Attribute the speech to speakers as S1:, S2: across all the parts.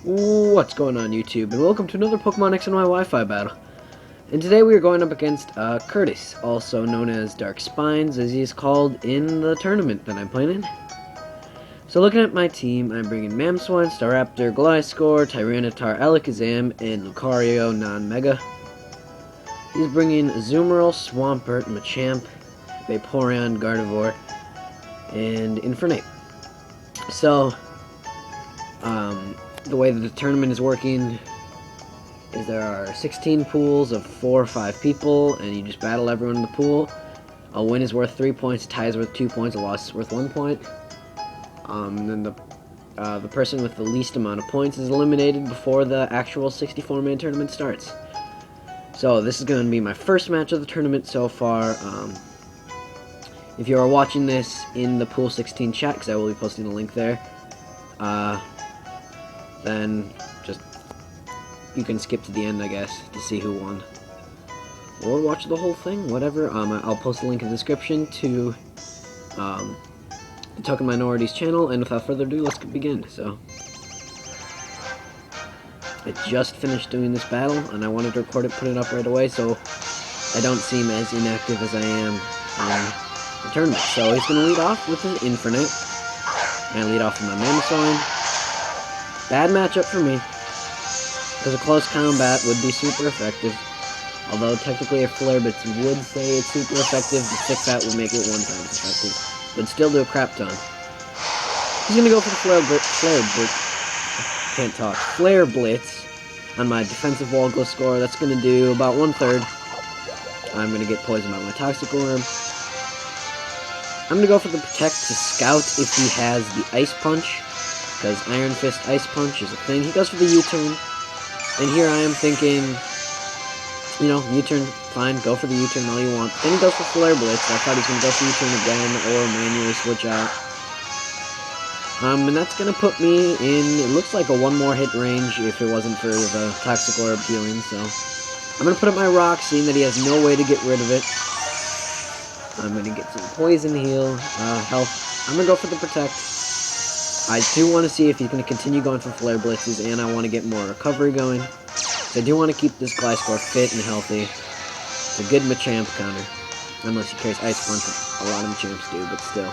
S1: What's going on, YouTube, and welcome to another Pokemon X and Y Wi-Fi battle. And today we are going up against Curtis, also known as DarkSpinez, as he is called in the tournament that I'm playing in. So looking at my team, I'm bringing Mamswine, Staraptor, Gliscor, Tyranitar, Alakazam, and Lucario non-Mega. He's bringing Azumarill, Swampert, Machamp, Vaporeon, Gardevoir, and Infernape. So, the way that the tournament is working is there are 16 pools of 4 or 5 people, and you just battle everyone in the pool. A win is worth 3 points, a tie is worth 2 points, a loss is worth 1 point. Then the person with the least amount of points is eliminated before the actual 64-man tournament starts. So this is going to be my first match of the tournament so far. If you are watching this in the Pool 16 chat, because I will be posting a link there, then just you can skip to the end, I guess, to see who won, or watch the whole thing, whatever. I'll post a link in the description to the TokenMinorities channel, and without further ado, let's begin. So I just finished doing this battle, and I wanted to record it, put it up right away, so I don't seem as inactive as I am in the tournament. So he's going to lead off with his Infernape, and I lead off with my Mamswine. Bad matchup for me, because a close combat would be super effective. Although technically a Flare Blitz would say it's super effective, the Stick Bat would make it 1 times effective, but still do a crap ton. He's going to go for the Flare Blitz on my defensive wall Gliscor. That's going to do about 1/3. I'm going to get poisoned by my Toxic Orb. I'm going to go for the Protect to scout if he has the Ice Punch, because Iron Fist Ice Punch is a thing. He goes for the U-turn, and here I am thinking, you know, U-turn, fine, go for the U-turn all you want. Then he goes for Flare Blitz. I thought he was going to go for U-turn again, or manually switch out. And that's going to put me in, it looks like a 1 more hit range if it wasn't for the Toxic Orb healing, so I'm going to put up my Rock, seeing that he has no way to get rid of it. I'm going to get some Poison Heal, health. I'm going to go for the Protect. I do want to see if he's going to continue going for Flare Blitzes, and I want to get more recovery going. So I do want to keep this Gliscor fit and healthy. It's a good Machamp counter. Unless he carries Ice Punch, a lot of Machamps do, but still.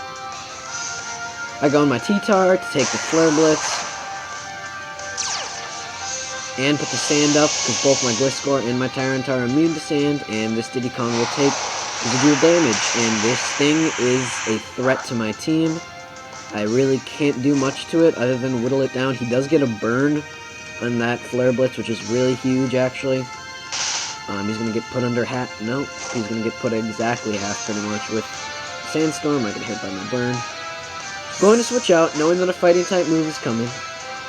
S1: I go on my T-Tar to take the Flare Blitz. And put the Sand up, because both my Gliscor and my Tyranitar are immune to Sand, and this Diddy Kong will take residual damage. And this thing is a threat to my team. I really can't do much to it other than whittle it down. He does get a burn on that Flare Blitz, which is really huge, actually. He's going to get put under half. No, he's going to get put exactly half, pretty much, with Sandstorm. I get hit by my burn. Going to switch out, knowing that a Fighting-type move is coming.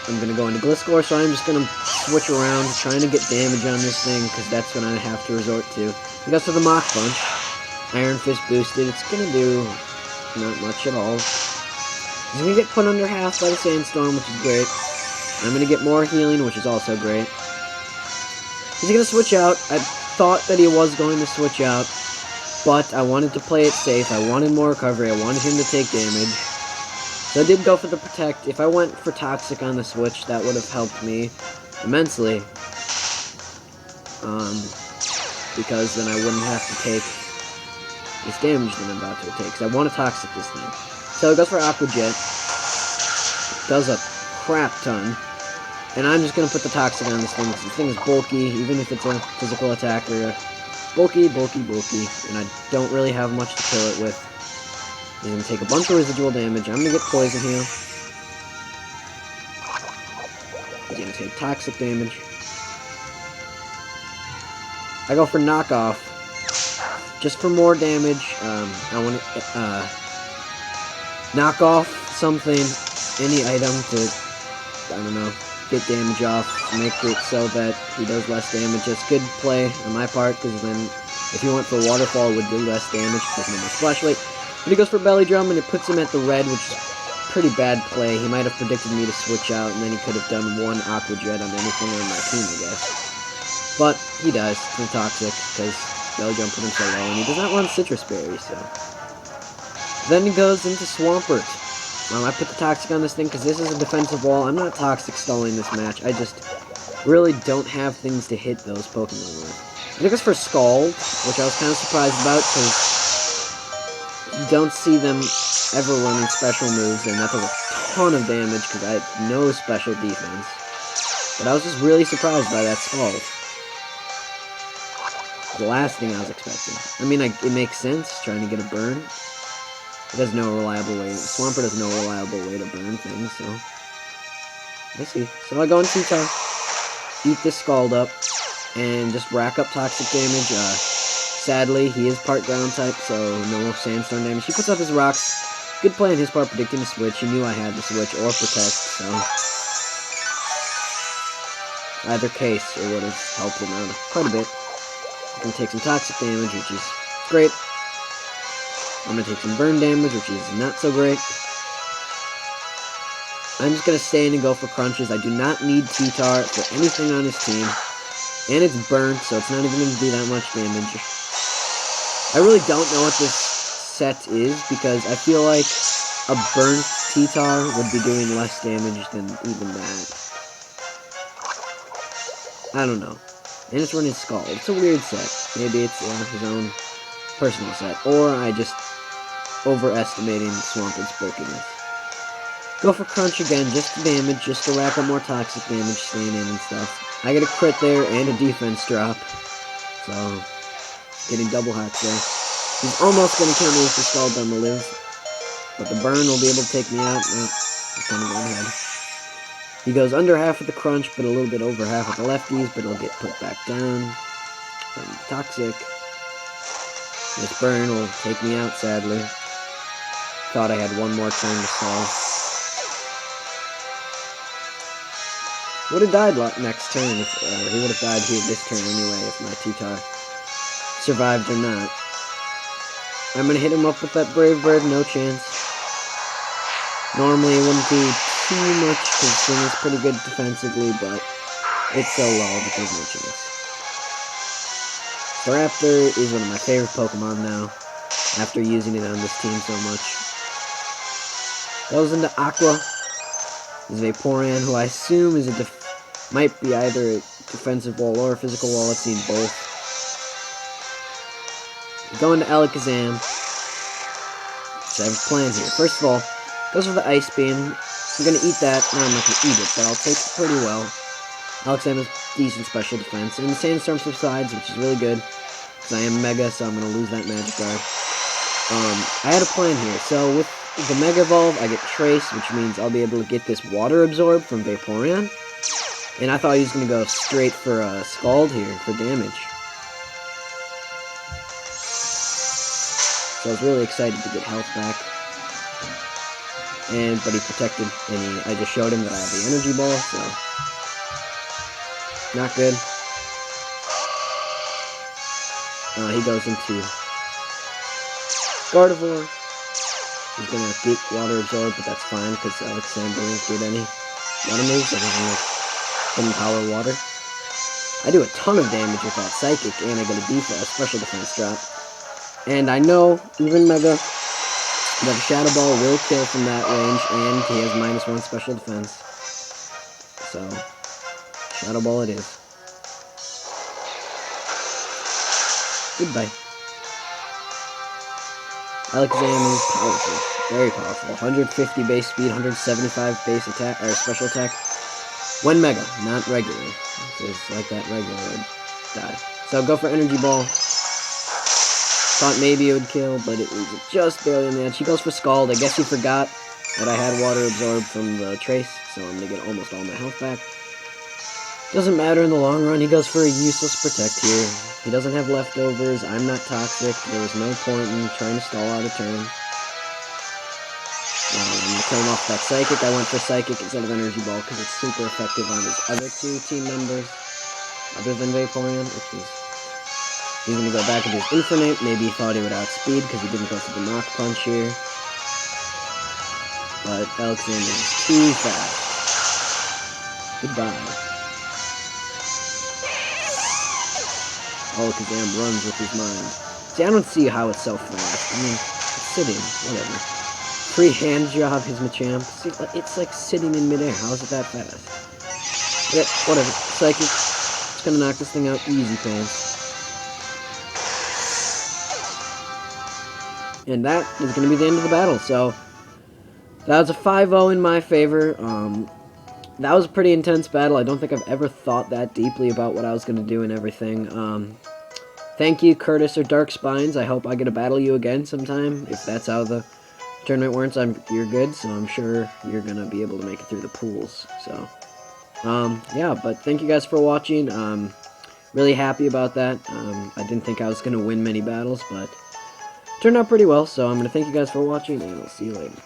S1: I'm going to go into Gliscor, so I'm just going to switch around, trying to get damage on this thing, because that's what I have to resort to. He goes for the Mach Punch. Iron Fist boosted. It's going to do not much at all. He's going to get put under half by the Sandstorm, which is great. I'm going to get more healing, which is also great. He's going to switch out. I thought that he was going to switch out, but I wanted to play it safe. I wanted more recovery. I wanted him to take damage. So I did go for the Protect. If I went for Toxic on the switch, that would have helped me immensely. Because then I wouldn't have to take this damage that I'm about to take, because I want to Toxic this thing. So it goes for Aqua Jet. Does a crap ton. And I'm just going to put the Toxic on this thing, because this thing is bulky, even if it's a physical attacker. Bulky, bulky, bulky. And I don't really have much to kill it with. He's going to take a bunch of residual damage. I'm going to get Poison Heal. He's going to take Toxic damage. I go for Knockoff. Just for more damage. I want to knock off something, any item to, I don't know, get damage off, make it so that he does less damage. That's good play on my part, because then if he went for Waterfall, it would do less damage, because no more Splash Rate. But he goes for Belly Drum, and it puts him at the red, which is pretty bad play. He might have predicted me to switch out, and then he could have done 1 Aqua Jet on anything on my team, I guess. But he dies from Toxic, because Belly Drum put him so low, and he does not run Citrus Berry, so. Then he goes into Swampert. I put the Toxic on this thing because this is a defensive wall. I'm not Toxic stalling this match. I just really don't have things to hit those Pokemon with. I took this for Scald, which I was kind of surprised about because you don't see them ever running special moves, and that does a ton of damage because I had no special defense. But I was just really surprised by that Scald. The last thing I was expecting. I mean, it makes sense, trying to get a burn. It has no reliable way. Swampert has no reliable way to burn things, so. I see. So I go in T-Tar, eat this Scald up, and just rack up toxic damage. Sadly, he is part ground type, so no sandstorm damage. He puts up his rocks. Good play on his part, predicting the switch. He knew I had the switch or protect, so. Either case, it would have helped him out quite a bit. I'm going to take some toxic damage, which is great. I'm going to take some burn damage, which is not so great. I'm just going to stand and go for crunches. I do not need T-Tar for anything on his team. And it's burnt, so it's not even going to do that much damage. I really don't know what this set is, because I feel like a burnt T-Tar would be doing less damage than even that. I don't know. And it's running Scald. It's a weird set. Maybe it's his own personal set. Or I just overestimating Swampert's bulkiness. Go for Crunch again, just to damage, just to rack up more toxic damage, staying in and stuff. I get a crit there and a defense drop. So, getting double hacks there. He's almost going to kill me if the Scald Dharma lives. But the burn will be able to take me out. I'm kind of going ahead. He goes under half with the crunch, but a little bit over half with the lefties, but it'll get put back down from toxic. This burn will take me out, sadly. Thought I had one more turn to stall. Would have died next turn, he would have died here this turn anyway if my T-Tar survived or not. I'm going to hit him up with that Brave Bird, no chance. Normally it wouldn't be too much, because this thing is pretty good defensively, but it's so low that there's no chance. Staraptor is one of my favorite Pokemon now, after using it on this team so much. Goes into Aqua. This is Vaporeon, who I assume is might be either a defensive wall or a physical wall. I've seen both. Go into Alakazam. So I have a plan here. First of all, goes for the Ice Beam. I'm going to eat that. No, I'm not going to eat it, but I'll take it pretty well. Alakazam has decent special defense. And the Sandstorm subsides, which is really good. Because I am Mega, so I'm going to lose that Magic Guard. I had a plan here. So with the Mega Evolve, I get Trace, which means I'll be able to get this Water Absorb from Vaporeon. And I thought he was going to go straight for Scald here for damage. So I was really excited to get health back. But he protected, and I just showed him that I have the Energy Ball, so not good. He goes into Gardevoir. He's gonna get Water Absorb, but that's fine, because Alexander doesn't get any water moves. I don't like hidden power water. I do a ton of damage with that Psychic, and I get a special defense drop. And I know, even Mega, that Shadow Ball will kill from that range, and he has -1 special defense. So, Shadow Ball it is. Goodbye. Alakazam is powerful. Very powerful. 150 base speed, 175 base attack, or special attack. When Mega, not regular. If it's like that regular, I'd die. So go for Energy Ball. Thought maybe it would kill, but it was just barely on the edge. He goes for Scald. I guess he forgot that I had Water Absorbed from the Trace, so I'm going to get almost all my health back. Doesn't matter in the long run. He goes for a useless Protect here. He doesn't have leftovers. I'm not toxic. There was no point in trying to stall out a turn. I'm going to kill him off that Psychic. I went for Psychic instead of Energy Ball because it's super effective on his other two team members, other than Vaporeon, which is... He's going to go back into his Infinite. Maybe he thought he would outspeed because he didn't go for the Knock Punch here. But Alexander is too fast. Goodbye. Alakazam runs with his mind. See, I don't see how it's so fast. I mean, it's sitting, whatever. free hand job his Machamp. See, it's like sitting in midair. How is it that fast? Yeah, whatever. Psychic. It's gonna knock this thing out easy pants. And that is gonna be the end of the battle. So that was a 5-0 in my favor. That was a pretty intense battle. I don't think I've ever thought that deeply about what I was gonna do and everything. Thank you, Curtis or DarkSpinez. I hope I get to battle you again sometime. If that's how the tournament works, you're good, so I'm sure you're gonna be able to make it through the pools. So, yeah, but thank you guys for watching. Really happy about that. I didn't think I was gonna win many battles, but it turned out pretty well. So I'm gonna thank you guys for watching, and I'll see you later.